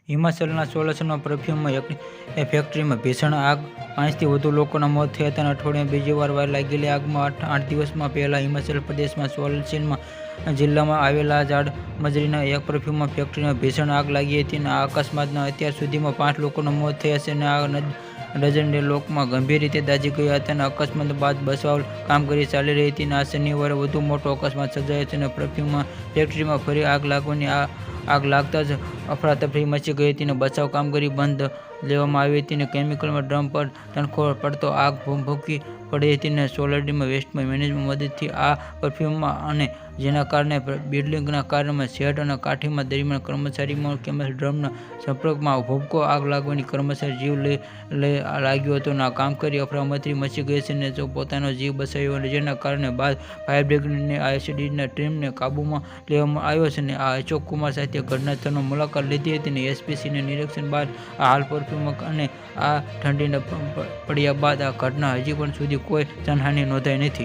હિમાચલના સોલસરમાં perfume ફેક્ટરીમાં ભીષણ આગ, 5થી વધુ લોકોના મોત થયા હતા. અઠવાડિયામાં બીજી વાર લાગેલી આગમાં 8 દિવસ પહેલા હિમાચલ પ્રદેશમાં સોલન જિલ્લામાં આવેલા ઝાડમજરીના એક પરફ્યુમ ફેક્ટરીમાં ભીષણ આગ લાગી હતી. આ અકસ્માતમાં અત્યાર સુધીમાં 5 લોકોના મોત થયા છે અને આ ડઝન લોકો ગંભીર રીતે દાઝી ગયા હતા. અકસ્માત બાદ બચાવ કામગીરી ચાલી રહી હતી. આ શનિવારે વધુ મોટો અકસ્માત સર્જાયો છે અને પરફ્યુમ ફેક્ટરીમાં ફરી આગ લાગવાની આગ લાગતા જ અફરાતફરી મચી ગઈ હતી અને બચાવ કામગીરી બંધ લેવામાં આવી હતી અને કેમિકલ ડ્રમ પર તણખો પડતો આગ ભભૂકી પડી હતી અને સોલિડ વેસ્ટ મેનેજમેન્ટ મદદથી આ પરફ્યુમ અને જેના કારણે બિલ્ડિંગના કાર્યમાં શેડ અને કાઠીમાં દરમિયાન કર્મચારીઓ કેમિકલ ડ્રમના સંપર્કમાં ભભૂકો આગ લાગવાની કર્મચારી જીવ લાગ્યો હતો અને કામગીરી અફરાતફરી મચી ગઈ છે અને પોતાનો જીવ બચાવ્યો જેના કારણે બાદ ફાયર બ્રિગેડની એસડીની ટીમને કાબૂમાં લેવામાં આવ્યો છે અને અશોક કુમાર સાથે ઘટના સ્થળની મુલાકાત લીધી હતી અને એસપીસીના નિરીક્ષણ બાદ હાલ પરફ્યુમ અને આ ઠંડી પડ્યા બાદ આ ઘટના હજી પણ સુધી કોઈ જાનહાનિ નોંધાઈ નથી.